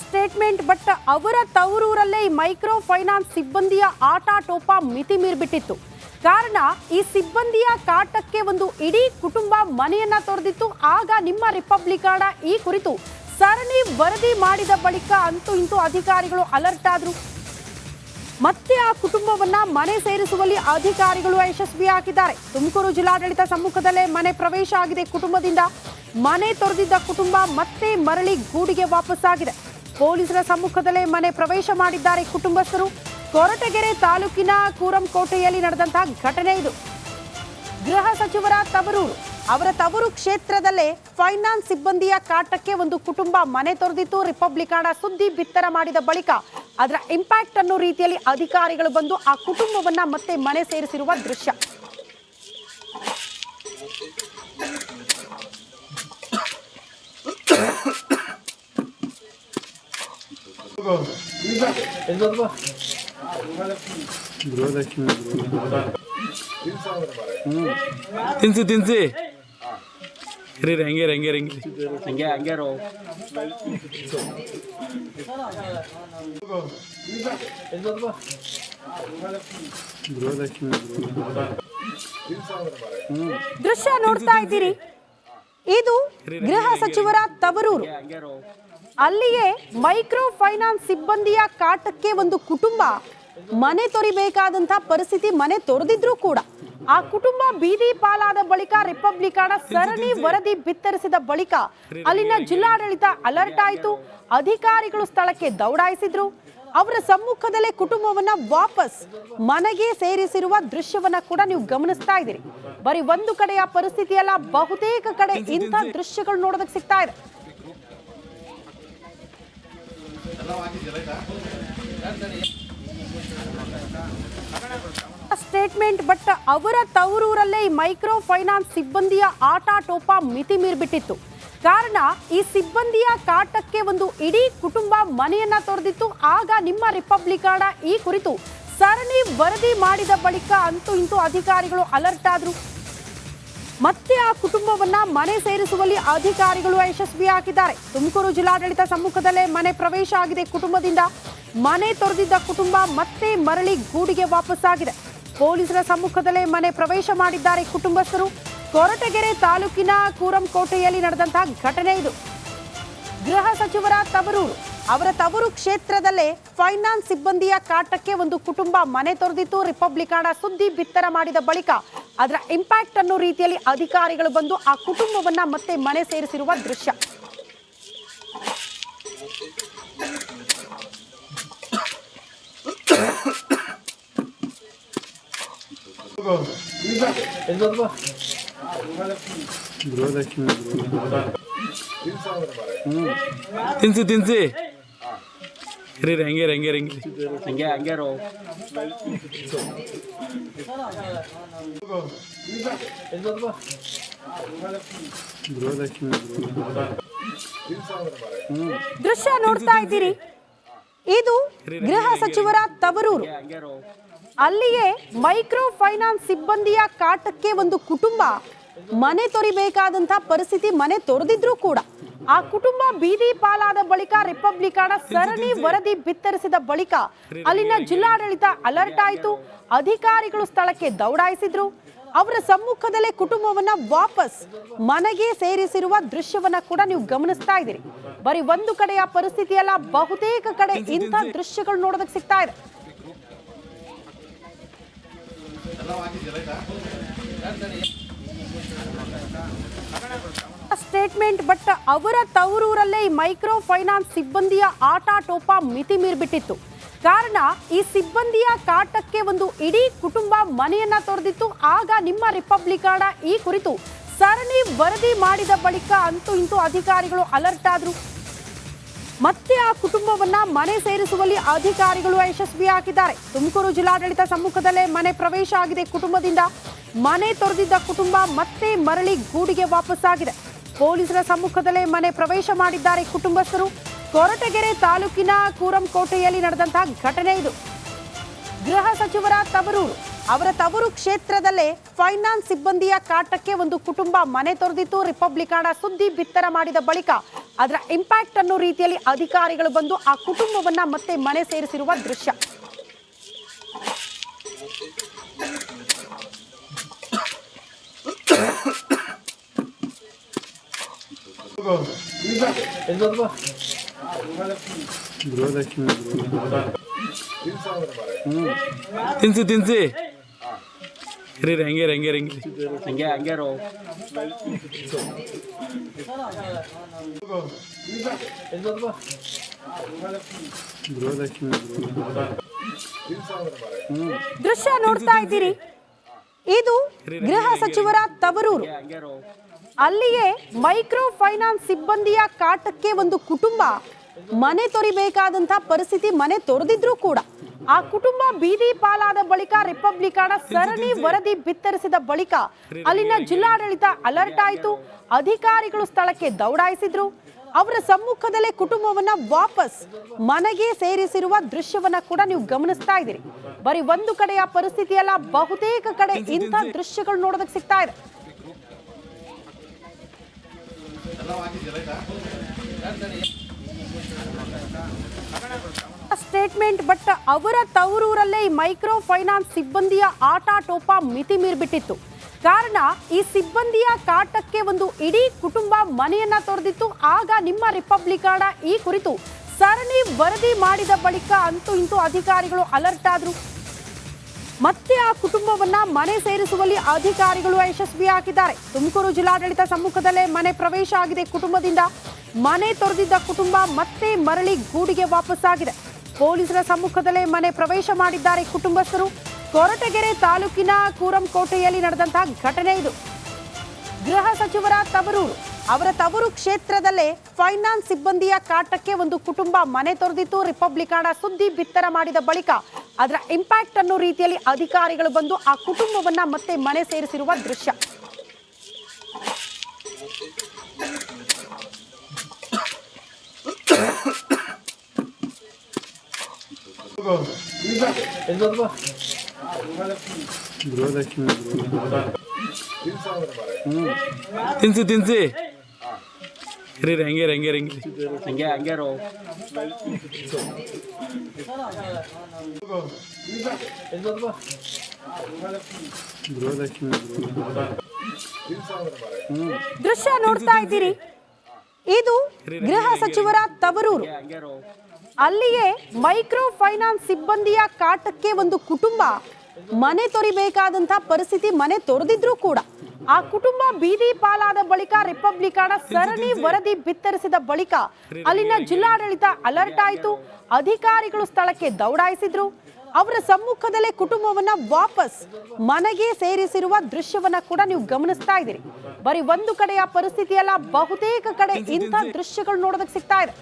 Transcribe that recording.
Statement but ಅವರ ತವರೂರಲ್ಲೇ ಈ micro finance ಸಿಬ್ಬಂದಿಯ ಆಟಾಟೋಪ ಮಿತಿ ಮೀರಿಬಿಟ್ಟಿತ್ತು. ಕಾರಣ ಈ ಸಿಬ್ಬಂದಿಯ ಕಾಟಕ್ಕೆ ಒಂದು ಇಡೀ ಕುಟುಂಬ ಮನೆಯನ್ನ ತೊರೆದಿತ್ತು. ಆಗ ನಿಮ್ಮ ರಿಪಬ್ಲಿಕಾಣ ಈ ಕುರಿತು ಸರಣಿ ವರದಿ ಮಾಡಿದ ಬಳಿಕ ಅಂತೂ ಇಂತೂ ಅಧಿಕಾರಿಗಳು ಅಲರ್ಟ್ ಆದ್ರು. ಮತ್ತೆ ಆ ಕುಟುಂಬವನ್ನ ಮನೆ ಸೇರಿಸುವಲ್ಲಿ ಅಧಿಕಾರಿಗಳು ಯಶಸ್ವಿಯಾಗಿದ್ದಾರೆ. ತುಮಕೂರು ಜಿಲ್ಲಾಡಳಿತ ಸಮ್ಮುಖದಲ್ಲೇ ಮನೆ ಪ್ರವೇಶ ಆಗಿದೆ. ಕುಟುಂಬದಿಂದ ಮನೆ ತೊರೆದಿದ್ದ ಕುಟುಂಬ ಮತ್ತೆ ಮರಳಿ ಗೂಡಿಗೆ ವಾಪಸ್ಸಾಗಿದೆ. ಪೊಲೀಸರ ಸಮ್ಮುಖದಲ್ಲೇ ಮನೆ ಪ್ರವೇಶ ಮಾಡಿದ್ದಾರೆ ಕುಟುಂಬಸ್ಥರು. ಕೊರಟಗೆರೆ ತಾಲೂಕಿನ ಕೂರಂಕೋಟೆಯಲ್ಲಿ ನಡೆದಂತಹ ಘಟನೆ ಇದು. ಗೃಹ ಸಚಿವರ ತವರೂರು, ಅವರ ತವರು ಕ್ಷೇತ್ರದಲ್ಲೇ ಫೈನಾನ್ಸ್ ಸಿಬ್ಬಂದಿಯ ಕಾಟಕ್ಕೆ ಒಂದು ಕುಟುಂಬ ಮನೆ ತೊರೆದಿತ್ತು. ರಿಪಬ್ಲಿಕಾಣ ಸುದ್ದಿ ಬಿತ್ತರ ಮಾಡಿದ ಬಳಿಕ ಅದರ ಇಂಪ್ಯಾಕ್ಟ್ ಅನ್ನೋ ರೀತಿಯಲ್ಲಿ ಅಧಿಕಾರಿಗಳು ಬಂದು ಆ ಕುಟುಂಬವನ್ನ ಮತ್ತೆ ಮನೆ ಸೇರಿಸಿರುವ ದೃಶ್ಯ. ತಿನ್ಸಿ ತಿನ್ಸಿ ಹಂಗೆ ರೋ ದೃಶ್ಯ ನೋಡ್ತಾ ಇದ್ದೀರಿ. ಇದು ಗೃಹ ಸಚಿವರ ತವರೂರು. ಅಲ್ಲಿಯೇ ಮೈಕ್ರೋ ಫೈನಾನ್ಸ್ ಸಿಬ್ಬಂದಿಯ ಕಾಟಕ್ಕೆ ಒಂದು ಕುಟುಂಬ ಮನೆ ತೊರಿಬೇಕಾದಂತಹ ಪರಿಸ್ಥಿತಿ. ಮನೆ ತೊರೆದಿದ್ರು ಕೂಡ ಆ ಕುಟುಂಬ ಬೀದಿ ಪಾಲಾದ ಬಳಿಕ ರಿಪಬ್ಲಿಕಾಣ ಸರಣಿ ವರದಿ ಬಿತ್ತರಿಸಿದ ಬಳಿಕ ಅಲ್ಲಿನ ಜಿಲ್ಲಾಡಳಿತ ಅಲರ್ಟ್ ಆಯಿತು. ಅಧಿಕಾರಿಗಳು ಸ್ಥಳಕ್ಕೆ ದೌಡಾಯಿಸಿದ್ರು. ಅವರ ಸಮ್ಮುಖದಲ್ಲೇ ಕುಟುಂಬವನ್ನ ವಾಪಸ್ ಮನೆಗೆ ಸೇರಿಸಿರುವ ದೃಶ್ಯವನ್ನ ಕೂಡ ನೀವು ಗಮನಿಸ್ತಾ ಇದ್ದೀರಿ. ಬರೀ ಒಂದು ಕಡೆಯ ಪರಿಸ್ಥಿತಿ ಅಲ್ಲ, ಬಹುತೇಕ ಕಡೆ ಇಂಥ ದೃಶ್ಯಗಳು ನೋಡೋದಕ್ಕೆ ಸಿಗ್ತಾ ಇದೆ. ಸ್ಟೇಟ್ಮೆಂಟ್ ಬಟ್ ಅವರ ತವರೂರಲ್ಲೇ ಈ ಮೈಕ್ರೋ ಫೈನಾನ್ಸ್ ಸಿಬ್ಬಂದಿಯ ಆಟಾಟೋಪ ಮಿತಿ ಮೀರಿಬಿಟ್ಟಿತ್ತು. ಕಾರಣ ಈ ಸಿಬ್ಬಂದಿಯ ಕಾಟಕ್ಕೆ ಒಂದು ಇಡೀ ಕುಟುಂಬ ಮನೆಯನ್ನ ತೊರೆದಿತ್ತು. ಆಗ ನಿಮ್ಮ ರಿಪಬ್ಲಿಕಾಣ ಈ ಕುರಿತು ಸರಣಿ ವರದಿ ಮಾಡಿದ ಬಳಿಕ ಅಂತೂ ಇಂತೂ ಅಧಿಕಾರಿಗಳು ಅಲರ್ಟ್ ಆದ್ರು. ಮತ್ತೆ ಆ ಕುಟುಂಬವನ್ನ ಮನೆ ಸೇರಿಸುವಲ್ಲಿ ಅಧಿಕಾರಿಗಳು ಯಶಸ್ವಿಯಾಗಿದ್ದಾರೆ. ತುಮಕೂರು ಜಿಲ್ಲಾಡಳಿತ ಸಮ್ಮುಖದಲ್ಲೇ ಮನೆ ಪ್ರವೇಶ ಆಗಿದೆ. ಕುಟುಂಬದಿಂದ ಮನೆ ತೊರೆದಿದ್ದ ಕುಟುಂಬ ಮತ್ತೆ ಮರಳಿ ಗೂಡಿಗೆ ವಾಪಸ್ಸಾಗಿದೆ. ಪೊಲೀಸರ ಸಮ್ಮುಖದಲ್ಲೇ ಮನೆ ಪ್ರವೇಶ ಮಾಡಿದ್ದಾರೆ ಕುಟುಂಬಸ್ಥರು. ಕೊರಟಗೆರೆ ತಾಲೂಕಿನ ಕೂರಂಕೋಟೆಯಲ್ಲಿ ನಡೆದಂತಹ ಘಟನೆ ಇದು. ಗೃಹ ಸಚಿವರ ತವರೂರು, ಅವರ ತವರು ಕ್ಷೇತ್ರದಲ್ಲೇ ಫೈನಾನ್ಸ್ ಸಿಬ್ಬಂದಿಯ ಕಾಟಕ್ಕೆ ಒಂದು ಕುಟುಂಬ ಮನೆ ತೊರೆದಿತ್ತು. ರಿಪಬ್ಲಿಕಾಣ ಸುದ್ದಿ ಬಿತ್ತರ ಮಾಡಿದ ಬಳಿಕ ಅದರ ಇಂಪ್ಯಾಕ್ಟ್ ಅನ್ನೋ ರೀತಿಯಲ್ಲಿ ಅಧಿಕಾರಿಗಳು ಬಂದು ಆ ಕುಟುಂಬವನ್ನ ಮತ್ತೆ ಮನೆ ಸೇರಿಸಿರುವ ದೃಶ್ಯ. ತಿನ್ಸಿ ತಿನ್ಸಿ ಹಂಗೆ ರೋ ದೃಶ್ಯ ನೋಡ್ತಾ ಇದ್ದೀರಿ. ಇದು ಗೃಹ ಸಚಿವರ ತವರೂರು. ಅಲ್ಲಿಯೇ ಮೈಕ್ರೋ ಫೈನಾನ್ಸ್ ಸಿಬ್ಬಂದಿಯ ಕಾಟಕ್ಕೆ ಒಂದು ಕುಟುಂಬ ಮನೆ ತೊರಿಬೇಕಾದಂತಹ ಪರಿಸ್ಥಿತಿ. ಮನೆ ತೊರೆದಿದ್ರು ಕೂಡ ಆ ಕುಟುಂಬ ಬೀದಿ ಪಾಲಾದ ಬಳಿಕ ರಿಪಬ್ಲಿಕಾಣ ಸರಣಿ ವರದಿ ಬಿತ್ತರಿಸಿದ ಬಳಿಕ ಅಲ್ಲಿನ ಜಿಲ್ಲಾಡಳಿತ ಅಲರ್ಟ್ ಆಯಿತು. ಅಧಿಕಾರಿಗಳು ಸ್ಥಳಕ್ಕೆ ದೌಡಾಯಿಸಿದ್ರು. ಅವರ ಸಮ್ಮುಖದಲ್ಲೇ ಕುಟುಂಬವನ್ನ ವಾಪಸ್ ಮನೆಗೆ ಸೇರಿಸಿರುವ ದೃಶ್ಯವನ್ನ ಕೂಡ ನೀವು ಗಮನಿಸ್ತಾ ಇದ್ದೀರಿ. ಬರೀ ಒಂದು ಕಡೆಯ ಪರಿಸ್ಥಿತಿ ಅಲ್ಲ, ಬಹುತೇಕ ಕಡೆ ಇಂಥ ದೃಶ್ಯಗಳು ನೋಡೋದಕ್ಕೆ ಸಿಗ್ತಾ ಇದೆ. ಸ್ಟೇಟ್ಮೆಂಟ್ ಬಟ್ ಅವರ ತವರೂರಲ್ಲೇ ಈ ಮೈಕ್ರೋ ಫೈನಾನ್ಸ್ ಸಿಬ್ಬಂದಿಯ ಆಟಾಟೋಪ ಮಿತಿ ಮೀರಿಬಿಟ್ಟಿತ್ತು. ಕಾರಣ ಈ ಸಿಬ್ಬಂದಿಯ ಕಾಟಕ್ಕೆ ಒಂದು ಇಡೀ ಕುಟುಂಬ ಮನೆಯನ್ನ ತೊರೆದಿತ್ತು. ಆಗ ನಿಮ್ಮ ರಿಪಬ್ಲಿಕಾಣ ಈ ಕುರಿತು ಸರಣಿ ವರದಿ ಮಾಡಿದ ಬಳಿಕ ಅಂತೂ ಇಂತೂ ಅಧಿಕಾರಿಗಳು ಅಲರ್ಟ್ ಆದ್ರು. ಮತ್ತೆ ಆ ಕುಟುಂಬವನ್ನ ಮನೆ ಸೇರಿಸುವಲ್ಲಿ ಅಧಿಕಾರಿಗಳು ಯಶಸ್ವಿಯಾಗಿದ್ದಾರೆ. ತುಮಕೂರು ಜಿಲ್ಲಾಡಳಿತ ಸಮ್ಮುಖದಲ್ಲೇ ಮನೆ ಪ್ರವೇಶ ಆಗಿದೆ. ಕುಟುಂಬದಿಂದ ಮನೆ ತೊರೆದಿದ್ದ ಕುಟುಂಬ ಮತ್ತೆ ಮರಳಿ ಗೂಡಿಗೆ ವಾಪಸ್ಸಾಗಿದೆ. ಪೊಲೀಸರ ಸಮ್ಮುಖದಲ್ಲೇ ಮನೆ ಪ್ರವೇಶ ಮಾಡಿದ್ದಾರೆ ಕುಟುಂಬಸ್ಥರು. ಕೊರಟಗೆರೆ ತಾಲೂಕಿನ ಕೂರಂಕೋಟೆಯಲ್ಲಿ ನಡೆದಂತಹ ಘಟನೆ ಇದು. ಗೃಹ ಸಚಿವರ ತವರೂರು, ಅವರ ತವರು ಕ್ಷೇತ್ರದಲ್ಲೇ ಫೈನಾನ್ಸ್ ಸಿಬ್ಬಂದಿಯ ಕಾಟಕ್ಕೆ ಒಂದು ಕುಟುಂಬ ಮನೆ ತೊರೆದಿತ್ತು. ರಿಪಬ್ಲಿಕಾಣ ಸುದ್ದಿ ಬಿತ್ತರ ಮಾಡಿದ ಬಳಿಕ ಅದರ ಇಂಪ್ಯಾಕ್ಟ್ ಅನ್ನೋ ರೀತಿಯಲ್ಲಿ ಅಧಿಕಾರಿಗಳು ಬಂದು ಆ ಕುಟುಂಬವನ್ನ ಮತ್ತೆ ಮನೆ ಸೇರಿಸಿರುವ ದೃಶ್ಯ. ತಿನ್ಸಿ ತಿನ್ಸಿ ರೀ ಹಂಗೆ ಹಂಗೆ ಹಂಗೆ ಹಂಗೆ ರೋ ದೃಶ್ಯ ನೋಡ್ತಾ ಇದ್ದೀರಿ. ಇದು ಗೃಹ ಸಚಿವರ ತವರೂರು. ಅಲ್ಲಿಯೇ ಮೈಕ್ರೋ ಫೈನಾನ್ಸ್ ಸಿಬ್ಬಂದಿಯ ಕಾಟಕ್ಕೆ ಒಂದು ಕುಟುಂಬ ಮನೆ ತೊರಿಬೇಕಾದಂತ ಪರಿಸ್ಥಿತಿ. ಮನೆ ತೊರೆದಿದ್ರು ಕೂಡ ಆ ಕುಟುಂಬ ಬೀದಿ ಪಾಲಾದ ಬಳಿಕ ರಿಪಬ್ಲಿಕಾಣ ಸರಣಿ ವರದಿ ಬಿತ್ತರಿಸಿದ ಬಳಿಕ ಅಲ್ಲಿನ ಜಿಲ್ಲಾಡಳಿತ ಅಲರ್ಟ್ ಆಯಿತು. ಅಧಿಕಾರಿಗಳು ಸ್ಥಳಕ್ಕೆ ದೌಡಾಯಿಸಿದ್ರು. ಅವರ ಸಮ್ಮುಖದಲ್ಲೇ ಕುಟುಂಬವನ್ನ ವಾಪಸ್ ಮನೆಗೆ ಸೇರಿಸಿರುವ ದೃಶ್ಯವನ್ನ ಕೂಡ ನೀವು ಗಮನಿಸ್ತಾ ಇದ್ದೀರಿ. ಬರೀ ಒಂದು ಕಡೆಯ ಪರಿಸ್ಥಿತಿ ಅಲ್ಲ, ಬಹುತೇಕ ಕಡೆ ಇಂಥ ದೃಶ್ಯಗಳು ನೋಡೋದಕ್ಕೆ ಸಿಗ್ತಾ ಇದೆ. ಸ್ಟೇಟ್ಮೆಂಟ್. ಬಟ್ ಅವರ ತವರೂರಲ್ಲೇ ಈ ಮೈಕ್ರೋ ಫೈನಾನ್ಸ್ ಸಿಬ್ಬಂದಿಯ ಆಟಾಟೋಪ ಮಿತಿ ಮೀರ್ಬಿಟ್ಟಿತ್ತು. ಕಾರಣ ಈ ಸಿಬ್ಬಂದಿಯ ಕಾಟಕ್ಕೆ ಒಂದು ಇಡೀ ಕುಟುಂಬ ಮನೆಯನ್ನ ತೊರೆದಿತ್ತು. ಆಗ ನಿಮ್ಮ ರಿಪಬ್ಲಿಕಾಣ ಈ ಕುರಿತು ಸರಣಿ ವರದಿ ಮಾಡಿದ ಬಳಿಕ ಅಂತೂ ಇಂತೂ ಅಧಿಕಾರಿಗಳು ಅಲರ್ಟ್ ಆದ್ರು. ಮತ್ತೆ ಆ ಕುಟುಂಬವನ್ನ ಮನೆ ಸೇರಿಸುವಲ್ಲಿ ಅಧಿಕಾರಿಗಳು ಯಶಸ್ವಿಯಾಗಿದ್ದಾರೆ. ತುಮಕೂರು ಜಿಲ್ಲಾಡಳಿತ ಸಮ್ಮುಖದಲ್ಲೇ ಮನೆ ಪ್ರವೇಶ ಆಗಿದೆ. ಕುಟುಂಬದಿಂದ ಮನೆ ತೊರೆದಿದ್ದ ಕುಟುಂಬ ಮತ್ತೆ ಮರಳಿ ಗೂಡಿಗೆ ವಾಪಸ್ಸಾಗಿದೆ. ಪೊಲೀಸರ ಸಮ್ಮುಖದಲ್ಲೇ ಮನೆ ಪ್ರವೇಶ ಮಾಡಿದ್ದಾರೆ ಕುಟುಂಬಸ್ಥರು. ಕೊರಟಗೆರೆ ತಾಲೂಕಿನ ಕೂರಂಕೋಟೆಯಲ್ಲಿ ನಡೆದಂತಹ ಘಟನೆ ಇದು. ಗೃಹ ಸಚಿವರ ತವರೂರು. ಅವರ ತವರು ಕ್ಷೇತ್ರದಲ್ಲೇ ಫೈನಾನ್ಸ್ ಸಿಬ್ಬಂದಿಯ ಕಾಟಕ್ಕೆ ಒಂದು ಕುಟುಂಬ ಮನೆ ತೊರೆದಿತ್ತು. ರಿಪಬ್ಲಿಕಾಣ ಸುದ್ದಿ ಬಿತ್ತರ ಮಾಡಿದ ಬಳಿಕ ಅದರ ಇಂಪ್ಯಾಕ್ಟ್ ಅನ್ನೋ ರೀತಿಯಲ್ಲಿ ಅಧಿಕಾರಿಗಳು ಬಂದು ಆ ಕುಟುಂಬವನ್ನ ಮತ್ತೆ ಮನೆ ಸೇರಿಸಿರುವ ದೃಶ್ಯ. ತಿನ್ಸಿ ತಿನ್ಸಿ ರೀ ಹಂಗೆ ಹಂಗೆ ಹಂಗೆ ಹಂಗೆ ರೋ ದೃಶ್ಯ ನೋಡ್ತಾ ಇದ್ದೀರಿ. ಇದು ಗೃಹ ಸಚಿವರ ತವರೂರು. ಅಲ್ಲಿಯೇ ಮೈಕ್ರೋ ಫೈನಾನ್ಸ್ ಸಿಬ್ಬಂದಿಯ ಕಾಟಕ್ಕೆ ಒಂದು ಕುಟುಂಬ ಮನೆ ತೊರಿಬೇಕಾದಂತ ಪರಿಸ್ಥಿತಿ. ಮನೆ ತೊರೆದಿದ್ರು ಕೂಡ ಆ ಕುಟುಂಬ ಬೀದಿ ಪಾಲಾದ ಬಳಿಕ ರಿಪಬ್ಲಿಕಾಣ ಸರಣಿ ವರದಿ ಬಿತ್ತರಿಸಿದ ಬಳಿಕ ಅಲ್ಲಿನ ಜಿಲ್ಲಾಡಳಿತ ಅಲರ್ಟ್ ಆಯಿತು. ಅಧಿಕಾರಿಗಳು ಸ್ಥಳಕ್ಕೆ ದೌಡಾಯಿಸಿದ್ರು. ಅವರ ಸಮ್ಮುಖದಲ್ಲೇ ಕುಟುಂಬವನ್ನ ವಾಪಸ್ ಮನೆಗೆ ಸೇರಿಸಿರುವ ದೃಶ್ಯವನ್ನ ಕೂಡ ನೀವು ಗಮನಿಸ್ತಾ ಇದ್ದೀರಿ. ಬರೀ ಒಂದು ಕಡೆಯ ಪರಿಸ್ಥಿತಿ ಅಲ್ಲ, ಬಹುತೇಕ ಕಡೆ ಇಂಥ ದೃಶ್ಯಗಳು ನೋಡೋದಕ್ಕೆ ಸಿಗ್ತಾ ಇದೆ.